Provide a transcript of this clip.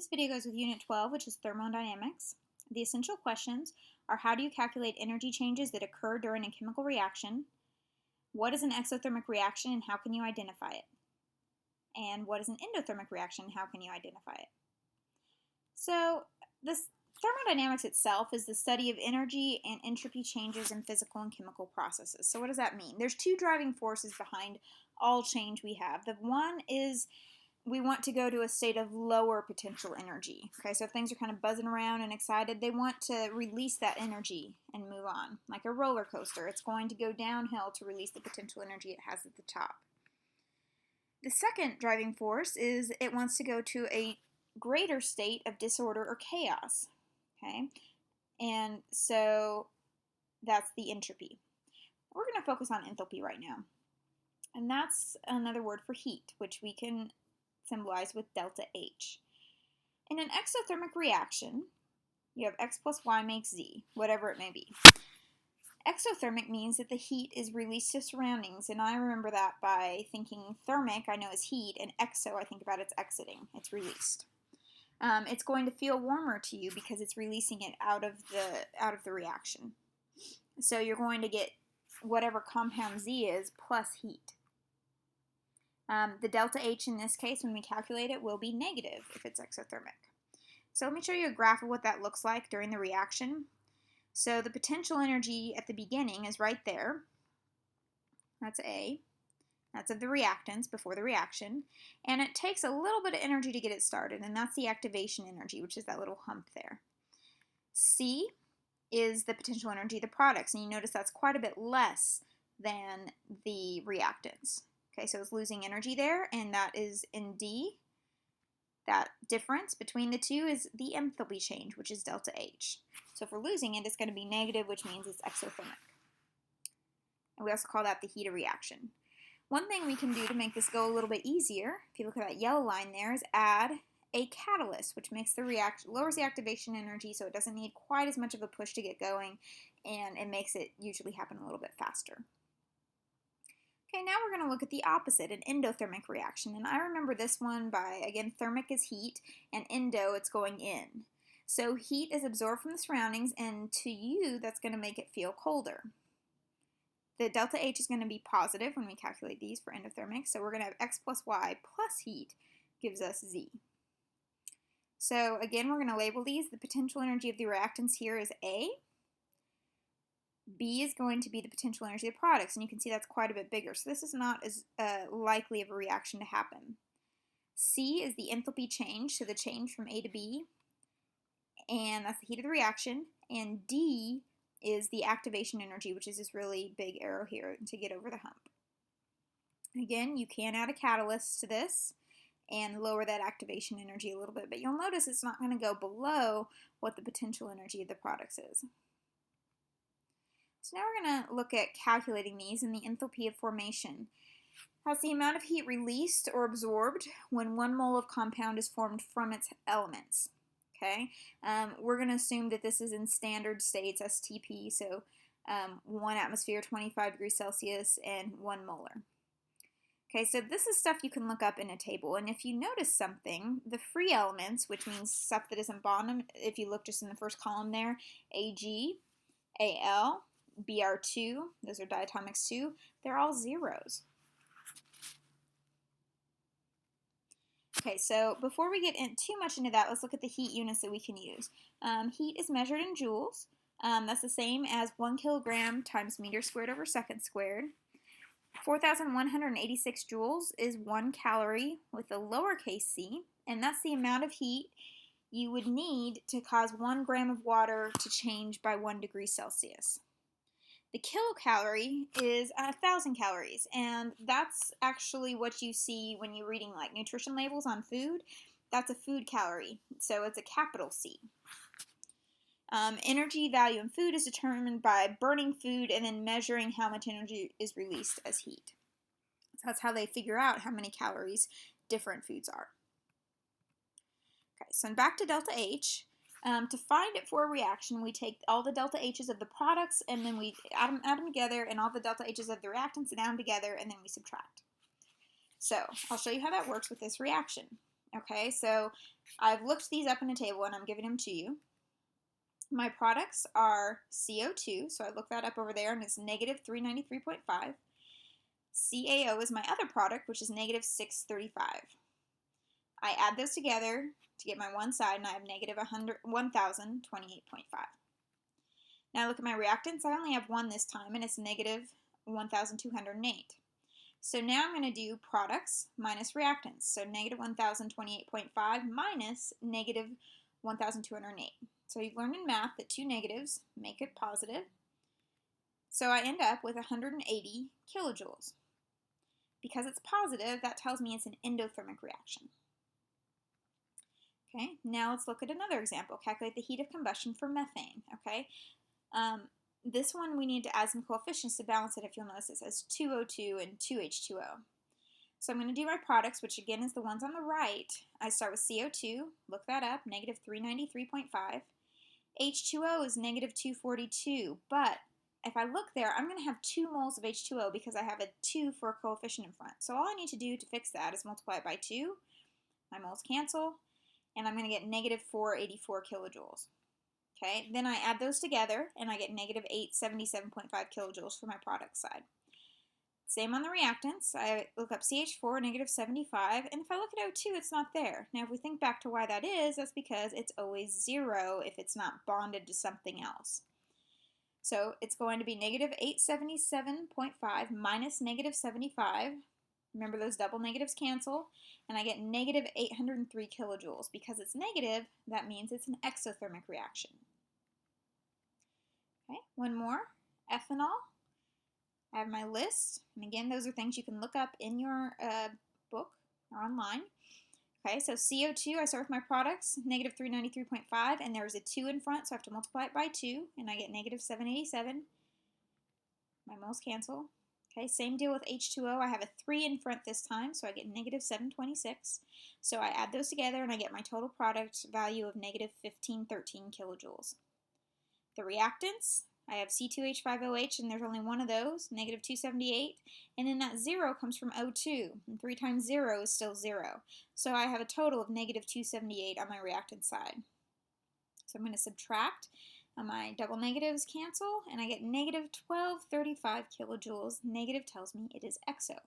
This video goes with Unit 12, which is thermodynamics. The essential questions are: how do you calculate energy changes that occur during a chemical reaction? What is an exothermic reaction and how can you identify it? And what is an endothermic reaction and how can you identify it? So, this thermodynamics itself is the study of energy and entropy changes in physical and chemical processes. So what does that mean? There's two driving forces behind all change we have. The one is we want to go to a state of lower potential energy. Okay, so if things are kind of buzzing around and excited, they want to release that energy and move on. Like a roller coaster, it's going to go downhill to release the potential energy it has at the top. The second driving force is it wants to go to a greater state of disorder or chaos. Okay, and so that's the entropy. We're going to focus on enthalpy right now. And that's another word for heat, which we can symbolize with delta H. In an exothermic reaction, you have X plus Y makes Z, whatever it may be. Exothermic means that the heat is released to surroundings, and I remember that by thinking thermic, I know is heat, and exo, I think about it's exiting, it's released. It's going to feel warmer to you because it's releasing it out of the reaction. So you're going to get whatever compound Z is plus heat. The delta H in this case, when we calculate it, will be negative if it's exothermic. So let me show you a graph of what that looks like during the reaction. So the potential energy at the beginning is right there. That's A. That's of the reactants before the reaction. And it takes a little bit of energy to get it started, and that's the activation energy, which is that little hump there. C is the potential energy of the products, and you notice that's quite a bit less than the reactants. Okay, so it's losing energy there, and that is in D. That difference between the two is the enthalpy change, which is delta H. So if we're losing it, it's going to be negative, which means it's exothermic. And we also call that the heat of reaction. One thing we can do to make this go a little bit easier, if you look at that yellow line there, is add a catalyst, which makes the lowers the activation energy, so it doesn't need quite as much of a push to get going, and it makes it usually happen a little bit faster. Okay, now we're going to look at the opposite, an endothermic reaction. And I remember this one by, again, thermic is heat, and endo, it's going in. So heat is absorbed from the surroundings, and to you, that's going to make it feel colder. The delta H is going to be positive when we calculate these for endothermic, so we're going to have X plus Y plus heat gives us Z. So again, we're going to label these. The potential energy of the reactants here is A. B is going to be the potential energy of the products, and you can see that's quite a bit bigger. So this is not as likely of a reaction to happen. C is the enthalpy change, so the change from A to B, and that's the heat of the reaction. And D is the activation energy, which is this really big arrow here to get over the hump. Again, you can add a catalyst to this and lower that activation energy a little bit, but you'll notice it's not going to go below what the potential energy of the products is. So now we're going to look at calculating these in the enthalpy of formation. That's the amount of heat released or absorbed when 1 mole of compound is formed from its elements. Okay, we're going to assume that this is in standard states, STP, so 1 atmosphere, 25 degrees Celsius, and 1 molar. Okay, so this is stuff you can look up in a table, and if you notice something, the free elements, which means stuff that isn't bonded, if you look just in the first column there, Ag, Al, Br2, those are diatomics too, they're all zeros. Okay, so before we get too much into that, let's look at the heat units that we can use. Heat is measured in joules. That's the same as 1 kilogram times meter squared over second squared. 4,186 joules is 1 calorie with a lowercase c, and that's the amount of heat you would need to cause 1 gram of water to change by 1 degree Celsius. The kilocalorie is 1,000 calories, and that's actually what you see when you're reading like nutrition labels on food. That's a food calorie, so it's a capital C. Energy value in food is determined by burning food and then measuring how much energy is released as heat. So that's how they figure out how many calories different foods are. Okay, so back to delta H. To find it for a reaction, we take all the delta H's of the products and then we add them together, and all the delta H's of the reactants and add them together, and then we subtract. So I'll show you how that works with this reaction. Okay, so I've looked these up in a table and I'm giving them to you. My products are CO2, so I looked that up over there and it's negative 393.5. CaO is my other product, which is negative 635. I add those together to get my one side and I have negative 1028.5. Now look at my reactants. I only have one this time and it's negative 1208. So now I'm going to do products minus reactants. So negative 1028.5 minus negative 1208. So you've learned in math that two negatives make it positive. So I end up with 180 kilojoules. Because it's positive, that tells me it's an endothermic reaction. Okay, now let's look at another example. Calculate the heat of combustion for methane. Okay, this one we need to add some coefficients to balance it. If you'll notice, it says 2O2 and 2H2O. So I'm going to do my products, which again is the ones on the right. I start with CO2, look that up, negative 393.5. H2O is negative 242, but if I look there, I'm going to have 2 moles of H2O because I have a 2 for a coefficient in front. So all I need to do to fix that is multiply it by 2. My moles cancel, and I'm going to get negative 484 kilojoules. Okay, then I add those together, and I get negative 877.5 kilojoules for my product side. Same on the reactants. I look up CH4, negative 75, and if I look at O2, it's not there. Now, if we think back to why that is, that's because it's always 0 if it's not bonded to something else. So it's going to be negative 877.5 minus negative 75. Remember, those double negatives cancel, and I get negative 803 kilojoules. Because it's negative, that means it's an exothermic reaction. Okay, one more, ethanol. I have my list, and again, those are things you can look up in your book or online. Okay, so CO2, I start with my products, negative 393.5, and there's a 2 in front, so I have to multiply it by 2, and I get negative 787. My moles cancel. Okay, same deal with H2O. I have a 3 in front this time, so I get negative 726. So I add those together, and I get my total product value of negative 1513 kilojoules. The reactants, I have C2H5OH, and there's only one of those, negative 278, and then that 0 comes from O2, and 3 times 0 is still 0. So I have a total of negative 278 on my reactant side. So I'm going to subtract, my double negatives cancel, and I get negative 1235 kilojoules. Negative tells me it is exo.